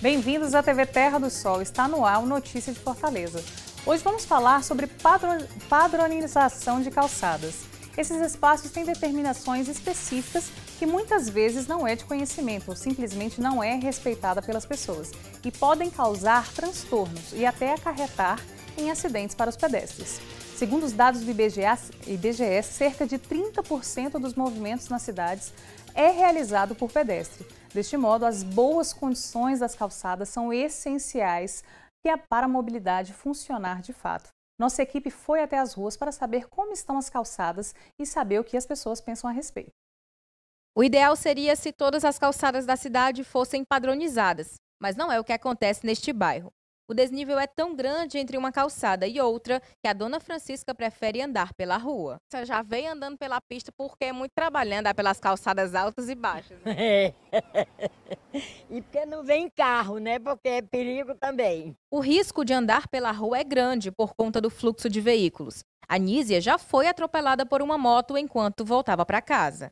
Bem-vindos à TV Terra do Sol. Está no ar o Notícia de Fortaleza. Hoje vamos falar sobre padronização de calçadas. Esses espaços têm determinações específicas que muitas vezes não é de conhecimento ou simplesmente não é respeitada pelas pessoas e podem causar transtornos e até acarretar em acidentes para os pedestres. Segundo os dados do IBGE, cerca de 30% dos movimentos nas cidades é realizado por pedestre. Deste modo, as boas condições das calçadas são essenciais para a mobilidade funcionar de fato. Nossa equipe foi até as ruas para saber como estão as calçadas e saber o que as pessoas pensam a respeito. O ideal seria se todas as calçadas da cidade fossem padronizadas, mas não é o que acontece neste bairro. O desnível é tão grande entre uma calçada e outra que a dona Francisca prefere andar pela rua. Você já vem andando pela pista porque é muito trabalho andar pelas calçadas altas e baixas, né? É. E porque não vem carro, né? Porque é perigo também. O risco de andar pela rua é grande por conta do fluxo de veículos. A Nísia já foi atropelada por uma moto enquanto voltava para casa.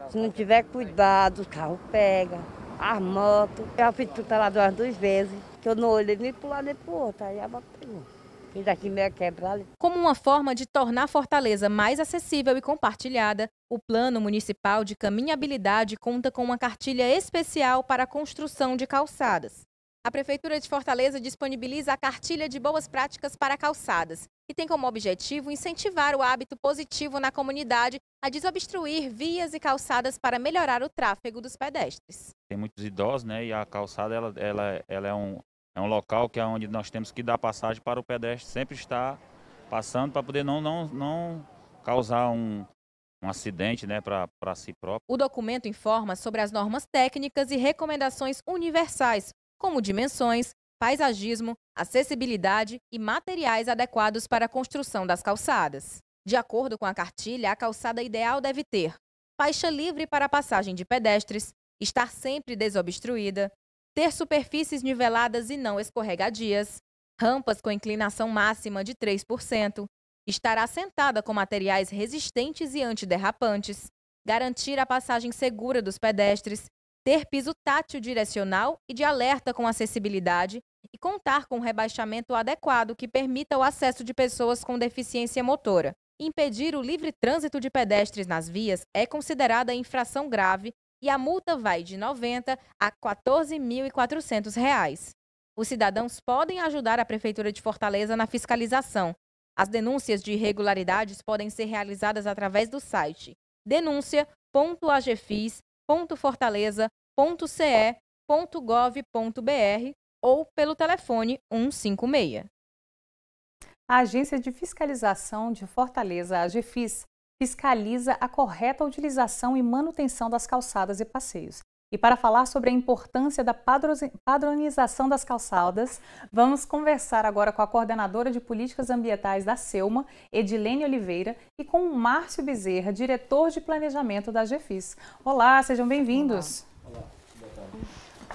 Se não tiver cuidado, o carro pega, a moto. Eu fui atropelada umas 2 vezes, que eu não olhei nem para um lado nem para o outro. Aí a moto pegou. Fiz aqui meio quebrada. Como uma forma de tornar Fortaleza mais acessível e compartilhada, o Plano Municipal de Caminhabilidade conta com uma cartilha especial para a construção de calçadas. A Prefeitura de Fortaleza disponibiliza a Cartilha de Boas Práticas para Calçadas, que tem como objetivo incentivar o hábito positivo na comunidade a desobstruir vias e calçadas para melhorar o tráfego dos pedestres. Tem muitos idosos, né? E a calçada ela é um local que é onde nós temos que dar passagem para o pedestre sempre estar passando para poder não causar um acidente, né, para si próprio. O documento informa sobre as normas técnicas e recomendações universais, como dimensões, paisagismo, acessibilidade e materiais adequados para a construção das calçadas. De acordo com a cartilha, a calçada ideal deve ter faixa livre para a passagem de pedestres, estar sempre desobstruída, ter superfícies niveladas e não escorregadias, rampas com inclinação máxima de 3%, estar assentada com materiais resistentes e antiderrapantes, garantir a passagem segura dos pedestres, ter piso tátil direcional e de alerta com acessibilidade e contar com um rebaixamento adequado que permita o acesso de pessoas com deficiência motora. Impedir o livre trânsito de pedestres nas vias é considerada infração grave e a multa vai de R$ 90 a R$ 14.400. Os cidadãos podem ajudar a Prefeitura de Fortaleza na fiscalização. As denúncias de irregularidades podem ser realizadas através do site denúncia.agefis.fortaleza.ce.gov.br ou pelo telefone 156. A Agência de Fiscalização de Fortaleza, a AGFIS, fiscaliza a correta utilização e manutenção das calçadas e passeios. E para falar sobre a importância da padronização das calçadas, vamos conversar agora com a coordenadora de políticas ambientais da SELMA, Edilene Oliveira, e com o Márcio Bezerra, diretor de planejamento da AGFIS. Olá, sejam bem-vindos. Olá.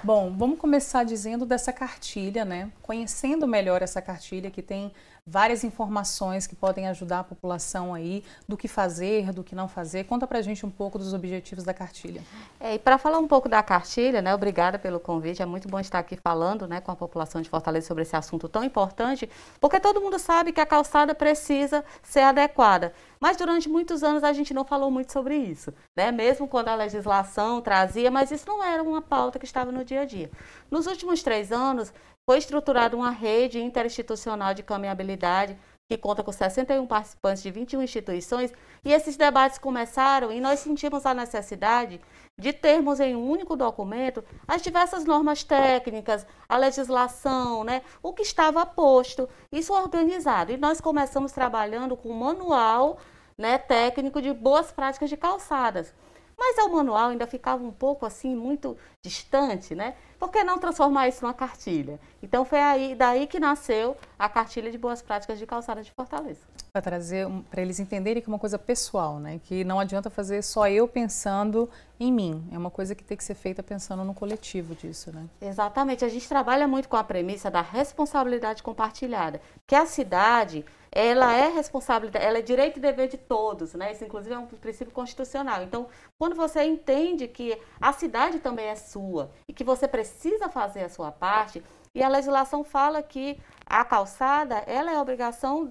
Bom, vamos começar dizendo dessa cartilha, né? Conhecendo melhor essa cartilha que tem várias informações que podem ajudar a população aí do que fazer, do que não fazer. Conta pra gente um pouco dos objetivos da cartilha. E para falar um pouco da cartilha, né? Obrigada pelo convite. É muito bom estar aqui falando, né, com a população de Fortaleza sobre esse assunto tão importante, porque todo mundo sabe que a calçada precisa ser adequada. Mas durante muitos anos a gente não falou muito sobre isso, né? Mesmo quando a legislação trazia, mas isso não era uma pauta que estava no dia a dia. Nos últimos 3 anos, foi estruturada uma rede interinstitucional de caminhabilidade que conta com 61 participantes de 21 instituições, e esses debates começaram e nós sentimos a necessidade de termos em um único documento as diversas normas técnicas, a legislação, né, o que estava posto, isso organizado. E nós começamos trabalhando com um manual, né, técnico de boas práticas de calçadas. Mas o manual ainda ficava um pouco assim, muito distante, né? Por que não transformar isso numa cartilha? Então foi daí que nasceu a cartilha de boas práticas de calçada de Fortaleza. Para trazer, para eles entenderem que é uma coisa pessoal, né? Que não adianta fazer só eu pensando em mim, é uma coisa que tem que ser feita pensando no coletivo disso, né? Exatamente, a gente trabalha muito com a premissa da responsabilidade compartilhada, que a cidade, ela é responsabilidade, ela é direito e dever de todos, né? Isso inclusive é um princípio constitucional. Então, quando você entende que a cidade também é sua e que você precisa fazer a sua parte, e a legislação fala que a calçada, ela é obrigação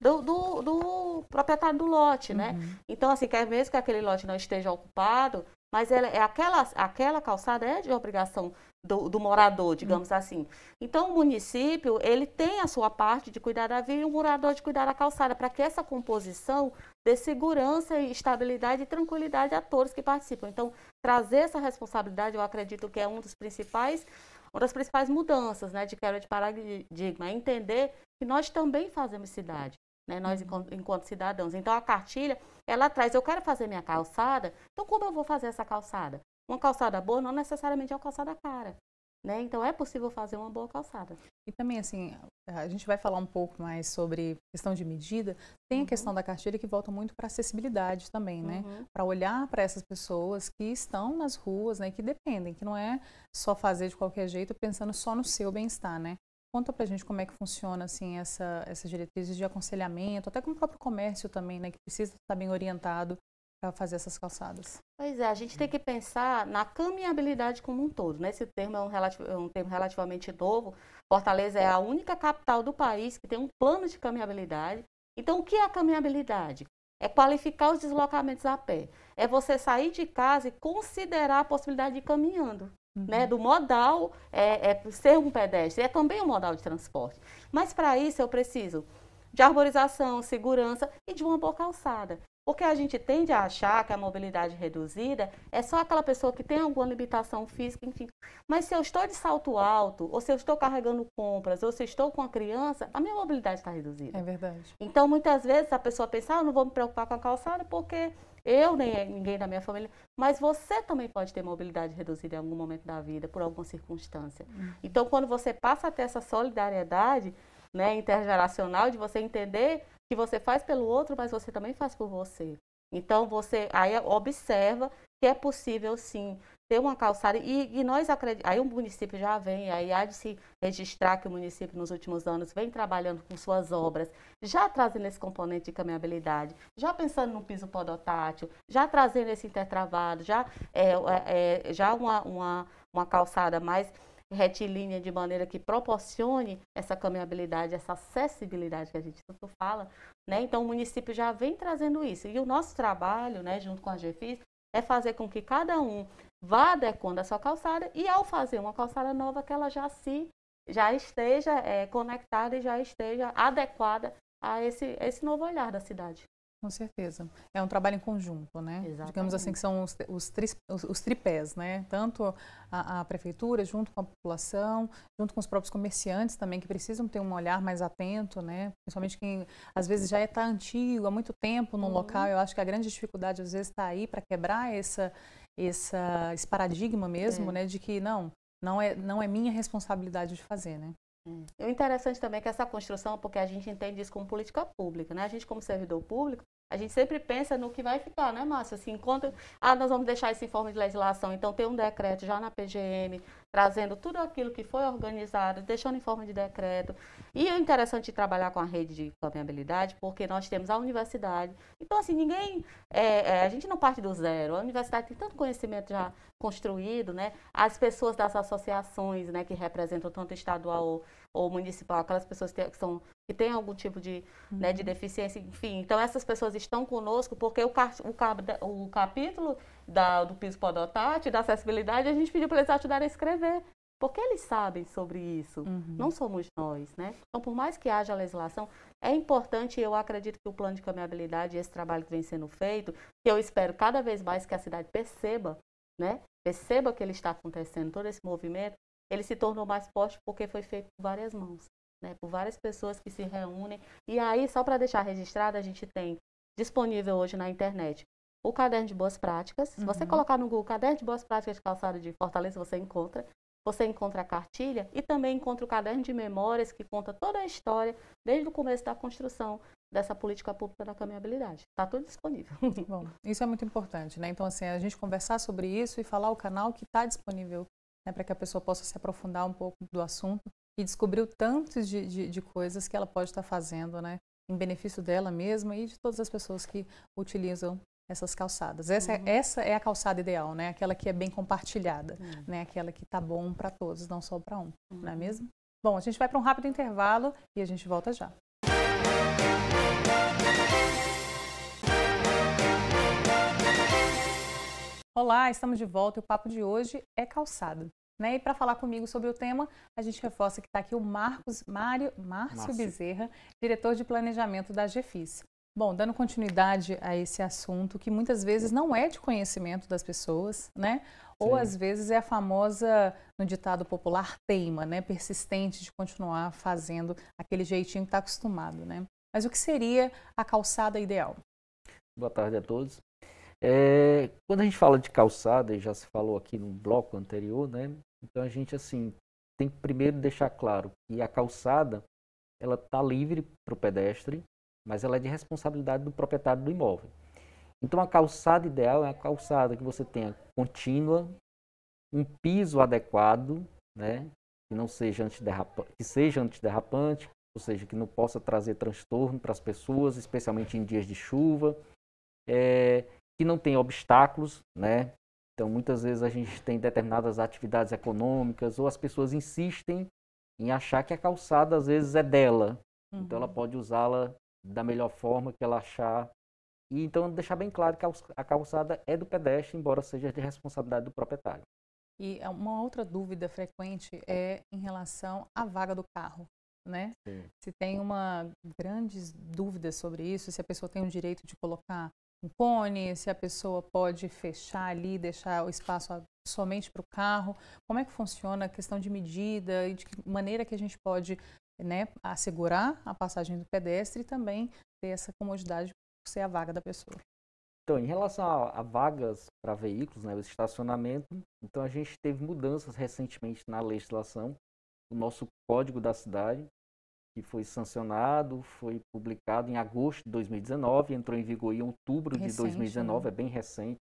do proprietário do lote, né? Então, assim, quer mesmo que aquele lote não esteja ocupado, mas aquela calçada é de obrigação do morador, digamos assim. Então, o município, ele tem a sua parte de cuidar da via e o morador de cuidar da calçada, para que essa composição dê segurança, estabilidade e tranquilidade a todos que participam. Então, trazer essa responsabilidade, eu acredito que é uma das principais mudanças, né, de quebra de paradigma, é entender que nós também fazemos cidade, né, nós enquanto cidadãos. Então, a cartilha, ela traz, eu quero fazer minha calçada, então como eu vou fazer essa calçada? Uma calçada boa não necessariamente é uma calçada cara, né? Então, é possível fazer uma boa calçada. E também, assim, a gente vai falar um pouco mais sobre questão de medida. Tem a questão da cartilha que volta muito para acessibilidade também, né? Para olhar para essas pessoas que estão nas ruas, né? Que dependem, que não é só fazer de qualquer jeito pensando só no seu bem-estar, né? Conta pra gente como é que funciona, assim, essas diretrizes de aconselhamento, até com o próprio comércio também, né? Que precisa estar bem orientado para fazer essas calçadas. Pois é, a gente tem que pensar na caminhabilidade como um todo, né? Esse termo é um termo relativamente novo. Fortaleza é a única capital do país que tem um plano de caminhabilidade. Então, o que é a caminhabilidade? É qualificar os deslocamentos a pé. É você sair de casa e considerar a possibilidade de ir caminhando. Né? Do modal, ser um pedestre, é também um modal de transporte. Mas, para isso, eu preciso de arborização, segurança e de uma boa calçada. Porque a gente tende a achar que a mobilidade reduzida é só aquela pessoa que tem alguma limitação física, enfim. Mas se eu estou de salto alto, ou se eu estou carregando compras, ou se eu estou com a criança, a minha mobilidade está reduzida. É verdade. Então, muitas vezes, a pessoa pensa, eu não vou me preocupar com a calçada porque eu nem ninguém da minha família. Mas você também pode ter mobilidade reduzida em algum momento da vida, por alguma circunstância. Então, quando você passa a ter essa solidariedade, né, intergeracional, de você entender que você faz pelo outro, mas você também faz por você. Então, você aí observa que é possível, sim, ter uma calçada. E nós acreditamos, aí o município já vem, aí há de se registrar que o município, nos últimos anos, vem trabalhando com suas obras, já trazendo esse componente de caminhabilidade, já pensando no piso podotátil, já trazendo esse intertravado, já uma calçada mais retilínea, de maneira que proporcione essa caminhabilidade, essa acessibilidade que a gente tanto fala, né? Então, o município já vem trazendo isso. E o nosso trabalho, né, junto com a GFIS, é fazer com que cada um vá adequando a sua calçada e, ao fazer uma calçada nova, que ela já esteja conectada e já esteja adequada a esse novo olhar da cidade. Com certeza. É um trabalho em conjunto, né? Exatamente. Digamos assim, que são os tripés, né? Tanto a prefeitura, junto com a população, junto com os próprios comerciantes também, que precisam ter um olhar mais atento, né? Principalmente quem, às vezes, já está antigo, há muito tempo no local. Eu acho que a grande dificuldade, às vezes, está aí para quebrar esse paradigma mesmo, né? De que não é minha responsabilidade de fazer, né? E o interessante também é que essa construção, porque a gente entende isso como política pública, né? A gente, como servidor público, a gente sempre pensa no que vai ficar, né, Márcia? Assim, enquanto nós vamos deixar isso em forma de legislação, então tem um decreto já na PGM, trazendo tudo aquilo que foi organizado, deixando em forma de decreto. E é interessante trabalhar com a rede de caminhabilidade, porque nós temos a universidade. Então, assim, a gente não parte do zero. A universidade tem tanto conhecimento já construído, né? As pessoas das associações, né, que representam tanto estadual ou municipal, aquelas pessoas que têm algum tipo de deficiência, enfim. Então, essas pessoas estão conosco porque o capítulo do piso podotátil, da acessibilidade, a gente pediu para eles ajudarem a escrever, porque eles sabem sobre isso, não somos nós, né? Então, por mais que haja legislação, é importante, eu acredito que o plano de caminhabilidade, esse trabalho que vem sendo feito, que eu espero cada vez mais que a cidade perceba, né? Perceba que ele está acontecendo, todo esse movimento, ele se tornou mais forte porque foi feito por várias mãos, né? Por várias pessoas que se reúnem. E aí, só para deixar registrado, a gente tem disponível hoje na internet o caderno de boas práticas. Se você colocar no Google caderno de boas práticas de calçada de Fortaleza, você encontra. Você encontra a cartilha e também encontra o caderno de memórias que conta toda a história, desde o começo da construção dessa política pública da caminhabilidade. Está tudo disponível. Bom, isso é muito importante, né? Então, assim, a gente conversar sobre isso e falar o canal que está disponível, né, para que a pessoa possa se aprofundar um pouco do assunto e descobrir o tanto de coisas que ela pode estar fazendo, né, em benefício dela mesma e de todas as pessoas que utilizam essas calçadas. Essa é a calçada ideal, né? Aquela que é bem compartilhada, né? Aquela que tá bom para todos, não só para um, não é mesmo? Bom, a gente vai para um rápido intervalo e a gente volta já. Olá, estamos de volta e o papo de hoje é calçado. Né? E para falar comigo sobre o tema, a gente reforça que está aqui o Márcio Bezerra, diretor de planejamento da GEFIS. Bom, dando continuidade a esse assunto que muitas vezes não é de conhecimento das pessoas, né? Ou às vezes é a famosa, no ditado popular, teima, né? Persistente de continuar fazendo aquele jeitinho que está acostumado, né? Mas o que seria a calçada ideal? Boa tarde a todos. Quando a gente fala de calçada, e já se falou aqui no bloco anterior, né? Então a gente assim tem que primeiro deixar claro que a calçada ela está livre para o pedestre, mas ela é de responsabilidade do proprietário do imóvel. Então a calçada ideal é a calçada que você tenha contínua, um piso adequado, né? Que não seja antiderrapante, ou seja, que não possa trazer transtorno para as pessoas, especialmente em dias de chuva, que não tenha obstáculos, né? Então, muitas vezes a gente tem determinadas atividades econômicas ou as pessoas insistem em achar que a calçada, às vezes, é dela. Então, ela pode usá-la da melhor forma que ela achar. E, então, deixar bem claro que a calçada é do pedestre, embora seja de responsabilidade do proprietário. E uma outra dúvida frequente é em relação à vaga do carro, né? Sim. Se tem grandes dúvidas sobre isso, se a pessoa tem o direito de colocar um cone, se a pessoa pode fechar ali, deixar o espaço somente para o carro, como é que funciona a questão de medida e de que maneira que a gente pode, né, assegurar a passagem do pedestre e também ter essa comodidade por ser a vaga da pessoa. Então, em relação a vagas para veículos, né, o estacionamento, então a gente teve mudanças recentemente na legislação, o nosso Código da Cidade, que foi sancionado, foi publicado em agosto de 2019, entrou em vigor em outubro de 2019, né? É bem recente.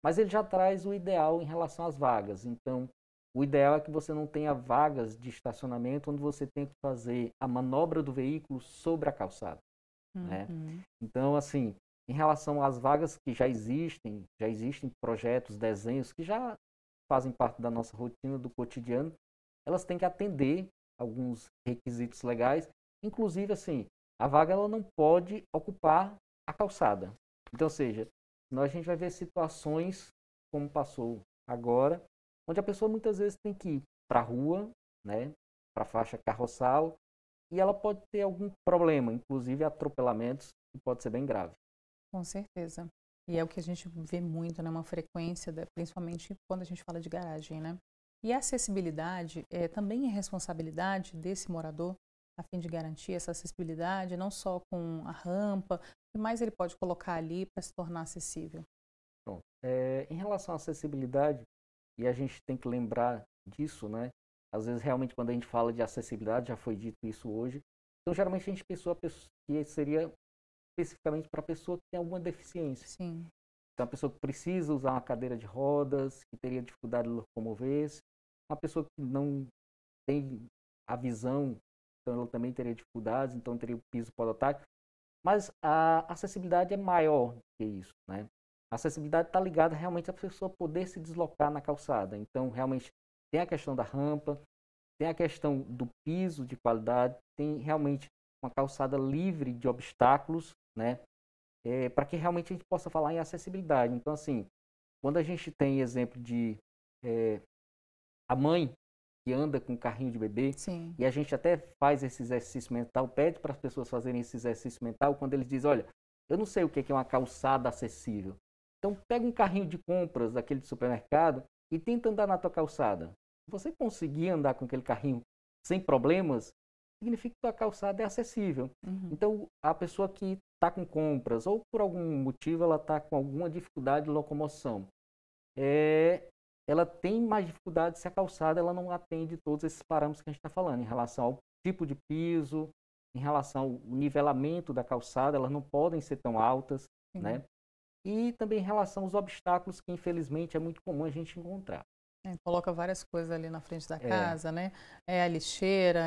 Mas ele já traz o ideal em relação às vagas. Então, o ideal é que você não tenha vagas de estacionamento onde você tem que fazer a manobra do veículo sobre a calçada. Né? Então, assim, em relação às vagas que já existem projetos, desenhos que já fazem parte da nossa rotina, do cotidiano, elas têm que atender alguns requisitos legais, inclusive assim, a vaga ela não pode ocupar a calçada. Então, ou seja, a gente vai ver situações como passou agora, onde a pessoa muitas vezes tem que ir para a rua, né, para a faixa carroçal, e ela pode ter algum problema, inclusive atropelamentos, que pode ser bem grave. Com certeza. E é o que a gente vê muito, né, uma frequência, principalmente quando a gente fala de garagem, né? E a acessibilidade também é responsabilidade desse morador, a fim de garantir essa acessibilidade, não só com a rampa, o que mais ele pode colocar ali para se tornar acessível? Bom, em relação à acessibilidade, e a gente tem que lembrar disso, né? Às vezes, realmente, quando a gente fala de acessibilidade, já foi dito isso hoje, então, geralmente, a gente pensou que seria especificamente para a pessoa que tem alguma deficiência. Sim. Então, a pessoa que precisa usar uma cadeira de rodas, que teria dificuldade de locomover-se, uma pessoa que não tem a visão, então ela também teria dificuldades, então teria o piso podotátil. Mas a acessibilidade é maior que isso, né? A acessibilidade está ligada realmente à pessoa poder se deslocar na calçada. Então, realmente, tem a questão da rampa, tem a questão do piso de qualidade, tem realmente uma calçada livre de obstáculos, né? Para que realmente a gente possa falar em acessibilidade. Então, assim, quando a gente tem exemplo de a mãe que anda com um carrinho de bebê, Sim. E a gente até faz esse exercício mental, pede para as pessoas fazerem esse exercício mental, quando eles dizem, olha, eu não sei o que é uma calçada acessível. Então, pega um carrinho de compras, daquele de supermercado, e tenta andar na tua calçada. Se você conseguir andar com aquele carrinho sem problemas, significa que a tua calçada é acessível. Então, a pessoa que está com compras, ou por algum motivo ela está com alguma dificuldade de locomoção, ela tem mais dificuldade se a calçada ela não atende todos esses parâmetros que a gente está falando, em relação ao tipo de piso, em relação ao nivelamento da calçada, elas não podem ser tão altas, né? E também em relação aos obstáculos que, infelizmente, é muito comum a gente encontrar. Coloca várias coisas ali na frente da casa, né? É a lixeira,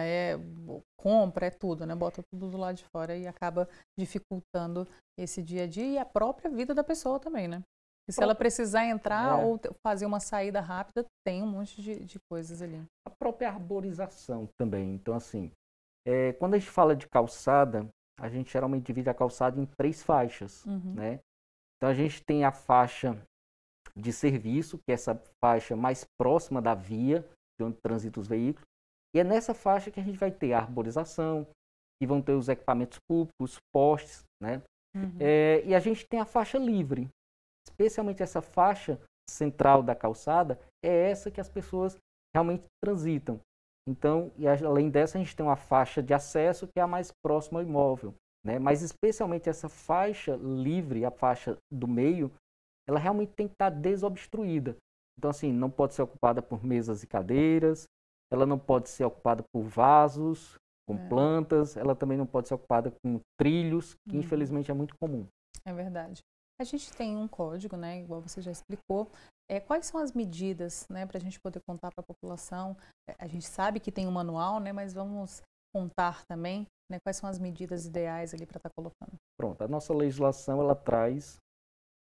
compra, é tudo, né? Bota tudo do lado de fora e acaba dificultando esse dia a dia e a própria vida da pessoa também, né? E se ela precisar entrar ou fazer uma saída rápida, tem um monte de coisas ali. A própria arborização também. Então, assim, quando a gente fala de calçada, a gente geralmente divide a calçada em 3 faixas, né? Então, a gente tem a faixa de serviço, que é essa faixa mais próxima da via, de onde transitam os veículos. E é nessa faixa que a gente vai ter a arborização, que vão ter os equipamentos públicos, postes, né? E a gente tem a faixa livre. Especialmente essa faixa central da calçada, é essa que as pessoas realmente transitam. Então, e além dessa, a gente tem uma faixa de acesso, que é a mais próxima ao imóvel, né? Mas especialmente essa faixa livre, a faixa do meio, ela realmente tem que estar desobstruída. Então, assim, não pode ser ocupada por mesas e cadeiras, ela não pode ser ocupada por vasos, com plantas, ela também não pode ser ocupada com trilhos, que infelizmente é muito comum. É verdade. A gente tem um código, né, igual você já explicou. Quais são as medidas, né, para a gente poder contar para a população? A gente sabe que tem um manual, né, mas vamos contar também, né, quais são as medidas ideais ali para estar colocando. Pronto, a nossa legislação, ela traz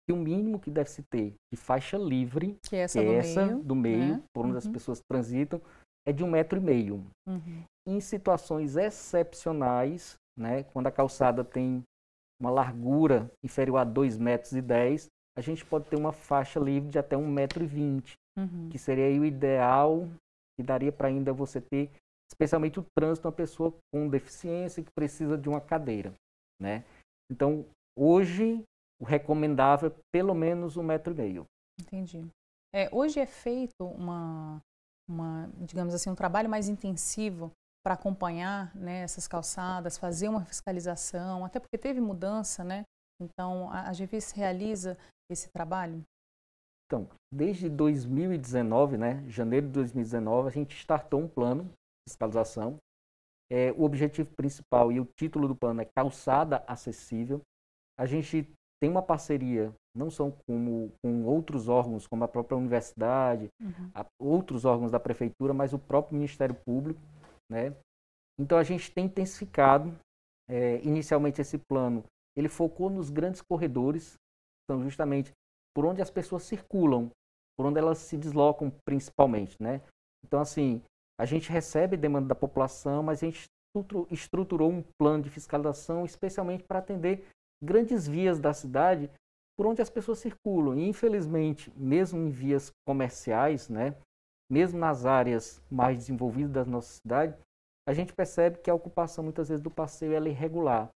que o mínimo que deve se ter de faixa livre, que é essa do meio, né? por onde as pessoas transitam, é de 1,5 m. Em situações excepcionais, né, quando a calçada tem uma largura inferior a 2,10 m, a gente pode ter uma faixa livre de até 1,20 m, que seria aí o ideal, que daria para ainda você ter, especialmente o trânsito, uma pessoa com deficiência que precisa de uma cadeira, né? Então, hoje, o recomendável é pelo menos 1,5 m. Entendi. Hoje é feito digamos assim, um trabalho mais intensivo para acompanhar, né, essas calçadas, fazer uma fiscalização, até porque teve mudança, né? Então, a GVIS realiza esse trabalho? Então, desde 2019, né, janeiro de 2019, a gente startou um plano de fiscalização. O objetivo principal e o título do plano é Calçada Acessível. A gente tem uma parceria, não só com outros órgãos, como a própria universidade, outros órgãos da prefeitura, mas o próprio Ministério Público, né? Então, a gente tem intensificado, inicialmente esse plano, ele focou nos grandes corredores, são justamente por onde as pessoas circulam, por onde elas se deslocam principalmente, né? Então, assim, a gente recebe demanda da população, mas a gente estruturou um plano de fiscalização especialmente para atender grandes vias da cidade por onde as pessoas circulam. E, infelizmente, mesmo em vias comerciais, né, mesmo nas áreas mais desenvolvidas da nossa cidade, a gente percebe que a ocupação, muitas vezes, do passeio ela é irregular.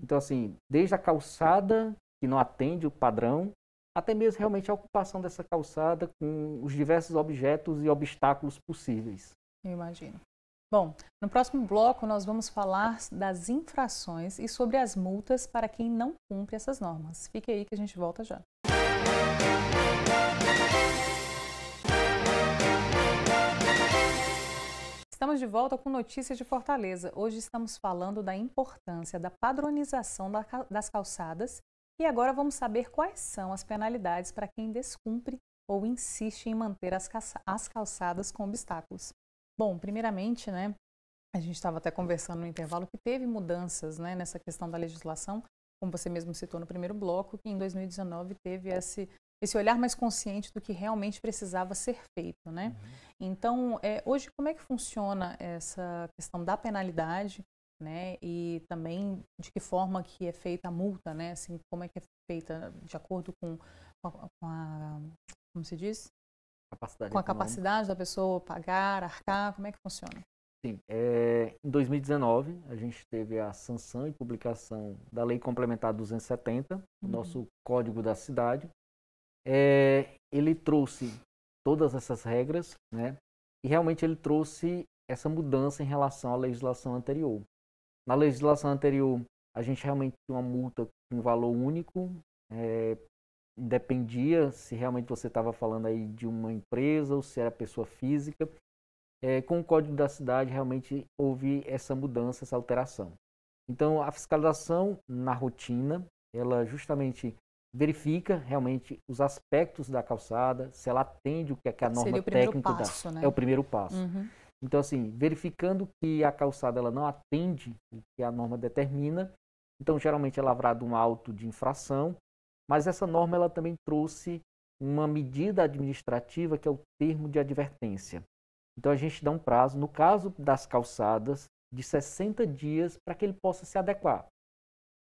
Então, assim, desde a calçada, que não atende o padrão, até mesmo realmente a ocupação dessa calçada com os diversos objetos e obstáculos possíveis. Eu imagino. Bom, no próximo bloco nós vamos falar das infrações e sobre as multas para quem não cumpre essas normas. Fique aí que a gente volta já. Estamos de volta com notícias de Fortaleza. Hoje estamos falando da importância da padronização das calçadas e agora vamos saber quais são as penalidades para quem descumpre ou insiste em manter as calçadas com obstáculos. Bom, primeiramente, né, a gente estava até conversando no intervalo que teve mudanças, né, nessa questão da legislação, como você mesmo citou no primeiro bloco, que em 2019 teve esse olhar mais consciente do que realmente precisava ser feito, né? Então, hoje, como é que funciona essa questão da penalidade, né? E também de que forma que é feita a multa, né? Assim, como é que é feita de acordo com a como se diz? Com a capacidade da pessoa pagar, arcar, como é que funciona? Sim, em 2019 a gente teve a sanção e publicação da Lei Complementar 270, o nosso Código da Cidade. Ele trouxe todas essas regras, né? E realmente ele trouxe essa mudança em relação à legislação anterior. Na legislação anterior, a gente realmente tinha uma multa com valor único, dependia se realmente você estava falando aí de uma empresa ou se era pessoa física. Com o Código da Cidade, realmente houve essa mudança, essa alteração. Então, a fiscalização na rotina, ela justamente verifica realmente os aspectos da calçada, se ela atende o que é que a norma Seria o primeiro técnica passo, dá. né? É o primeiro passo. Uhum. Então, assim, verificando que a calçada ela não atende o que a norma determina, então, geralmente é lavrado um auto de infração, mas essa norma ela também trouxe uma medida administrativa que é o termo de advertência. Então, a gente dá um prazo, no caso das calçadas, de 60 dias para que ele possa se adequar.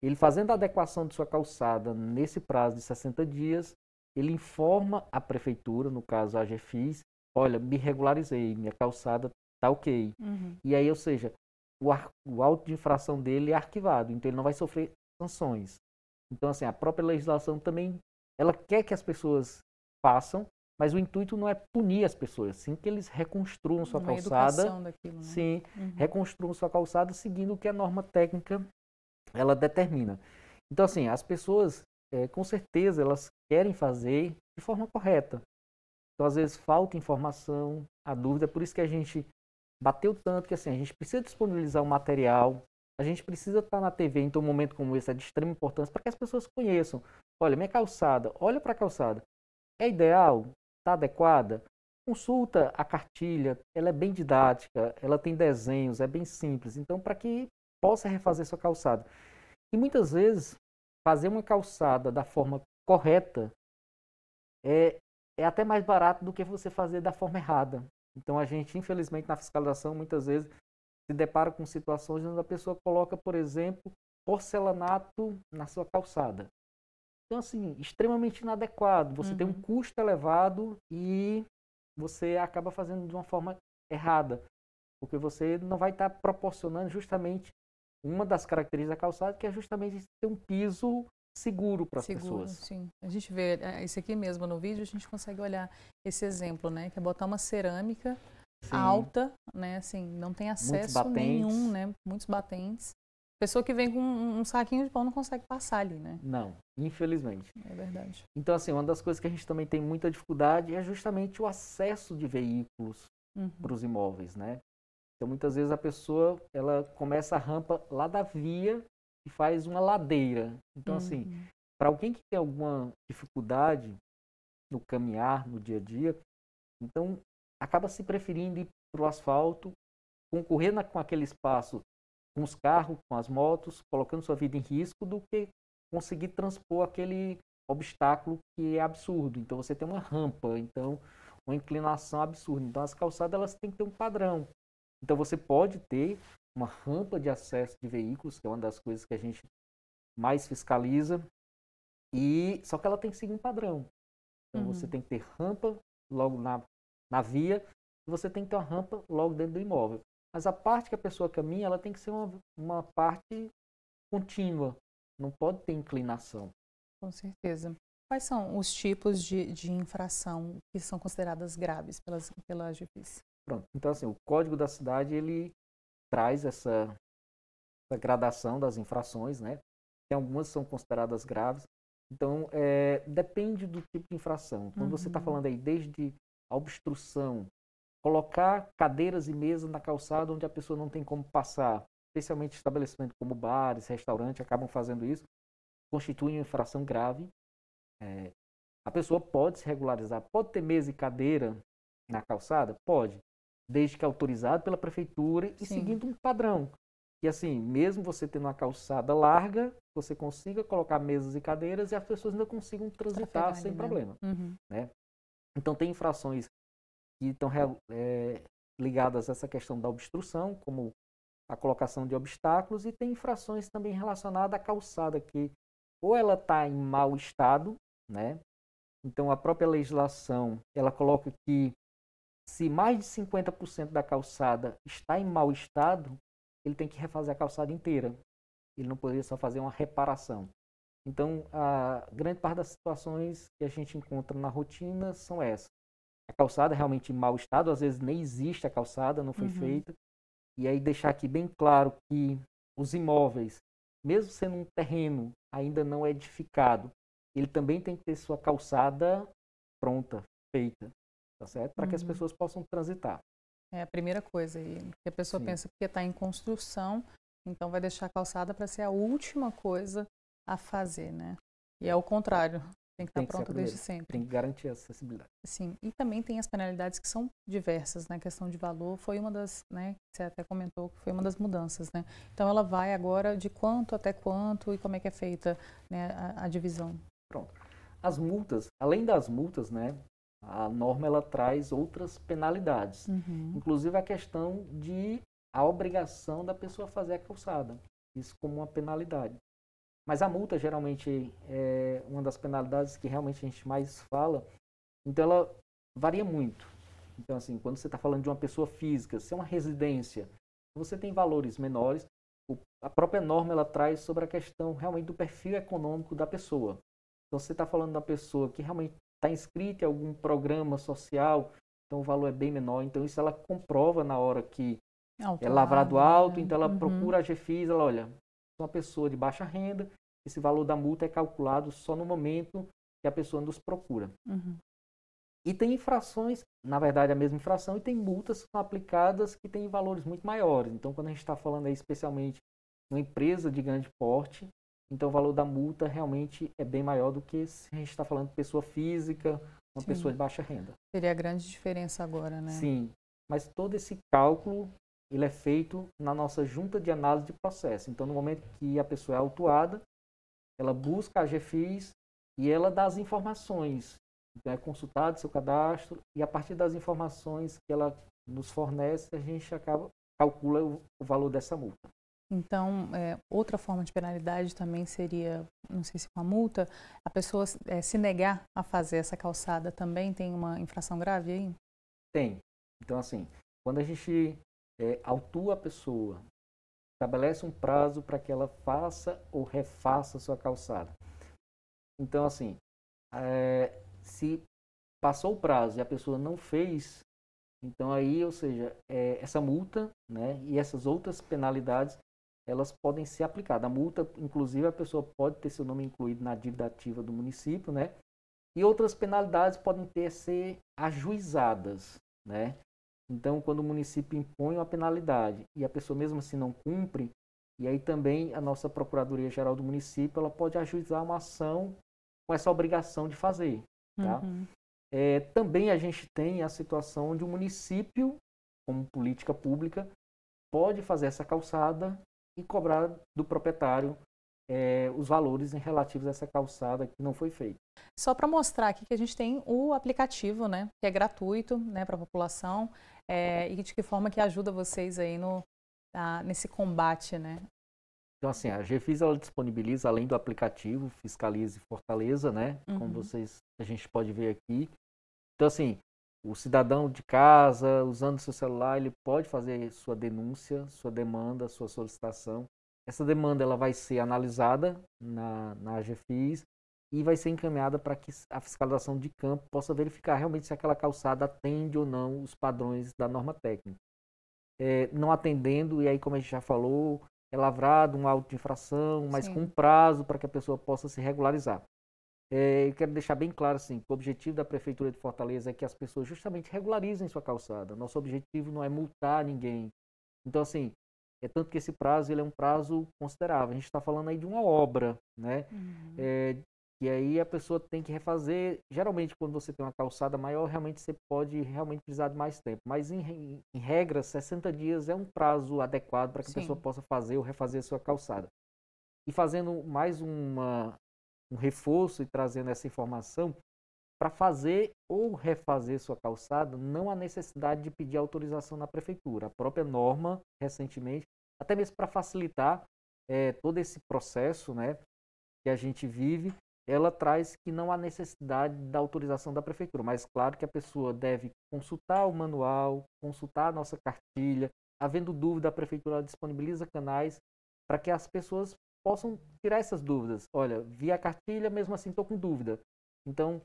Ele fazendo a adequação de sua calçada nesse prazo de 60 dias, ele informa a prefeitura, no caso a AGFIS, olha, me regularizei, minha calçada está ok. Uhum. E aí, ou seja, o auto de infração dele é arquivado, então ele não vai sofrer sanções. Então, assim, a própria legislação também, ela quer que as pessoas façam, mas o intuito não é punir as pessoas, sim que eles reconstruam sua calçada, daquilo, né? sim, reconstruam sua calçada seguindo o que a norma técnica ela determina. Então, assim, as pessoas, com certeza, elas querem fazer de forma correta. Então, às vezes, falta informação, a dúvida, é por isso que a gente bateu tanto que, assim, a gente precisa disponibilizar o material, a gente precisa estar na TV, então um momento como esse é de extrema importância para que as pessoas conheçam. Olha, minha calçada, olha para a calçada, é ideal? Está adequada? Consulta a cartilha, ela é bem didática, ela tem desenhos, é bem simples, então para que possa refazer sua calçada. E muitas vezes, fazer uma calçada da forma correta é até mais barato do que você fazer da forma errada. Então, a gente, infelizmente, na fiscalização, muitas vezes, se depara com situações onde a pessoa coloca, por exemplo, porcelanato na sua calçada. Então, assim, extremamente inadequado. Você tem um custo elevado e você acaba fazendo de uma forma errada, porque você não vai estar proporcionando justamente uma das características da calçada, que é justamente ter um piso seguro para as pessoas. Sim. A gente vê isso aqui mesmo no vídeo, a gente consegue olhar esse exemplo, né? Que é botar uma cerâmica alta, né? Assim, não tem acesso nenhum, né? Muitos batentes. Pessoa que vem com um saquinho de pão não consegue passar ali, né? Não, infelizmente. É verdade. Então, assim, uma das coisas que a gente também tem muita dificuldade é justamente o acesso de veículos para os imóveis, né? Então, muitas vezes a pessoa, ela começa a rampa lá da via e faz uma ladeira. Então, assim, para alguém que tem alguma dificuldade no caminhar, no dia a dia, então, acaba se preferindo ir para o asfalto, concorrer com aquele espaço com os carros, com as motos, colocando sua vida em risco, do que conseguir transpor aquele obstáculo que é absurdo. Então, você tem uma rampa, então, uma inclinação absurda. Então, as calçadas, elas têm que ter um padrão. Então, você pode ter uma rampa de acesso de veículos, que é uma das coisas que a gente mais fiscaliza, só que ela tem que seguir um padrão. Então, você tem que ter rampa logo na via, e você tem que ter uma rampa logo dentro do imóvel. Mas a parte que a pessoa caminha, ela tem que ser uma parte contínua, não pode ter inclinação. Com certeza. Quais são os tipos de infração que são consideradas graves pela AGFIS? Pronto. Então, assim, o Código da Cidade, ele traz essa gradação das infrações, né? Tem algumas que são consideradas graves. Então, depende do tipo de infração. Quando você está falando aí desde a obstrução, colocar cadeiras e mesas na calçada onde a pessoa não tem como passar, especialmente estabelecimentos como bares, restaurantes, acabam fazendo isso, constitui uma infração grave. A pessoa pode se regularizar, pode ter mesa e cadeira na calçada? Pode, desde que autorizado pela prefeitura e seguindo um padrão. E assim, mesmo você tendo uma calçada larga, você consiga colocar mesas e cadeiras e as pessoas ainda consigam transitar sem problema. Né? Então, tem infrações que estão ligadas a essa questão da obstrução, como a colocação de obstáculos, e tem infrações também relacionadas à calçada, que ou ela está em mau estado, né? Então, a própria legislação, ela coloca que se mais de 50% da calçada está em mau estado, ele tem que refazer a calçada inteira. Ele não poderia só fazer uma reparação. Então, a grande parte das situações que a gente encontra na rotina são essas. A calçada é realmente em mau estado, às vezes nem existe a calçada, não foi feita. E aí deixar aqui bem claro que os imóveis, mesmo sendo um terreno ainda não edificado, ele também tem que ter sua calçada pronta, feita, tá certo? Para que as pessoas possam transitar. É a primeira coisa aí, que a pessoa pensa que está em construção, Então vai deixar a calçada para ser a última coisa a fazer, né? E é o contrário, tem que estar pronto desde sempre. Tem que garantir a acessibilidade. Sim, e também tem as penalidades que são diversas, né? A questão de valor foi uma das, né, que você até comentou que foi uma das mudanças, né? Então ela vai agora de quanto até quanto e como é que é feita, né, a divisão? Pronto. As multas, além das multas, né, a norma ela traz outras penalidades, inclusive a questão de a obrigação da pessoa fazer a calçada, isso como uma penalidade. Mas a multa geralmente é uma das penalidades que realmente a gente mais fala, então ela varia muito. Então assim, quando você está falando de uma pessoa física, se é uma residência, você tem valores menores, a própria norma ela traz sobre a questão realmente do perfil econômico da pessoa. Então você está falando da pessoa que realmente está inscrita em algum programa social, então o valor é bem menor, então isso ela comprova na hora que é lavrado alto, então ela procura a GFIS, ela olha, uma pessoa de baixa renda, esse valor da multa é calculado só no momento que a pessoa nos procura. E tem infrações, na verdade a mesma infração, e tem multas que são aplicadas que têm valores muito maiores. Então quando a gente está falando aí especialmente de uma empresa de grande porte, então o valor da multa realmente é bem maior do que se a gente está falando de pessoa física, uma pessoa de baixa renda. Seria a grande diferença agora, né? Sim, mas todo esse cálculo ele é feito na nossa junta de análise de processo. Então, no momento que a pessoa é autuada, ela busca a GFIS e ela dá as informações. Então, é consultado seu cadastro e a partir das informações que ela nos fornece, a gente calcula o valor dessa multa. Então, outra forma de penalidade também seria, não sei se com a multa, a pessoa se negar a fazer essa calçada também tem uma infração grave aí? Tem. Então, assim, quando a gente autua a pessoa, estabelece um prazo para que ela faça ou refaça a sua calçada. Então, assim, se passou o prazo e a pessoa não fez, então aí, ou seja, essa multa, né, e essas outras penalidades, elas podem ser aplicadas. A multa, inclusive, a pessoa pode ter seu nome incluído na dívida ativa do município, né, e outras penalidades podem ser ajuizadas, né. Então, quando o município impõe uma penalidade e a pessoa mesmo assim não cumpre, e aí também a nossa Procuradoria-Geral do município, ela pode ajuizar uma ação com essa obrigação de fazer. Tá? Também a gente tem a situação onde o município, como política pública, pode fazer essa calçada e cobrar do proprietário os valores relativos a essa calçada que não foi feita. Só para mostrar aqui que a gente tem o aplicativo, né, que é gratuito, né, para a população, e de que forma que ajuda vocês aí nesse combate, né? Então, assim, a GFIS ela disponibiliza, além do aplicativo Fiscalize Fortaleza, né, como a gente pode ver aqui. Então, assim, o cidadão de casa, usando seu celular, ele pode fazer sua denúncia, sua demanda, sua solicitação. Essa demanda ela vai ser analisada na GFIS e vai ser encaminhada para que a fiscalização de campo possa verificar realmente se aquela calçada atende ou não os padrões da norma técnica. Não atendendo, e aí como a gente já falou, é lavrado um auto de infração, mas com prazo para que a pessoa possa se regularizar. Eu quero deixar bem claro assim, que o objetivo da Prefeitura de Fortaleza é que as pessoas justamente regularizem sua calçada. Nosso objetivo não é multar ninguém. Então, assim, tanto que esse prazo ele é um prazo considerável. A gente está falando aí de uma obra, né? E aí a pessoa tem que refazer. Geralmente, quando você tem uma calçada maior, realmente você pode realmente precisar de mais tempo. Mas, em regra, 60 dias é um prazo adequado para que a pessoa possa fazer ou refazer a sua calçada. E fazendo mais um reforço e trazendo essa informação, para fazer ou refazer sua calçada, não há necessidade de pedir autorização na prefeitura. A própria norma, recentemente, até mesmo para facilitar todo esse processo, né, que a gente vive, ela traz que não há necessidade da autorização da prefeitura, mas claro que a pessoa deve consultar o manual, consultar a nossa cartilha, havendo dúvida, a prefeitura disponibiliza canais para que as pessoas possam tirar essas dúvidas. Olha, vi a cartilha, mesmo assim estou com dúvida. Então,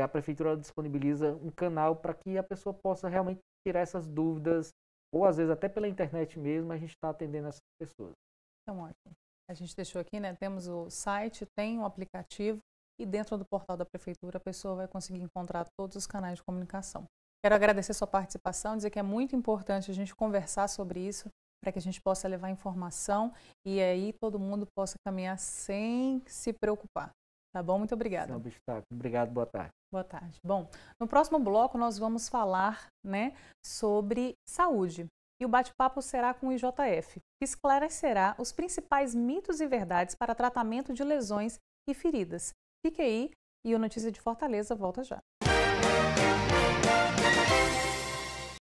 a prefeitura disponibiliza um canal para que a pessoa possa realmente tirar essas dúvidas, ou às vezes até pela internet mesmo, a gente está atendendo essas pessoas. Então, ótimo. A gente deixou aqui, né? Temos o site, tem um aplicativo e dentro do portal da prefeitura a pessoa vai conseguir encontrar todos os canais de comunicação. Quero agradecer sua participação, dizer que é muito importante a gente conversar sobre isso, para que a gente possa levar informação e aí todo mundo possa caminhar sem se preocupar. Tá bom? Muito obrigada. Sem obstáculo. Obrigado, boa tarde. Boa tarde. Bom, no próximo bloco nós vamos falar, né, sobre saúde. E o bate-papo será com o IJF, que esclarecerá os principais mitos e verdades para tratamento de lesões e feridas. Fique aí e o Notícia de Fortaleza volta já.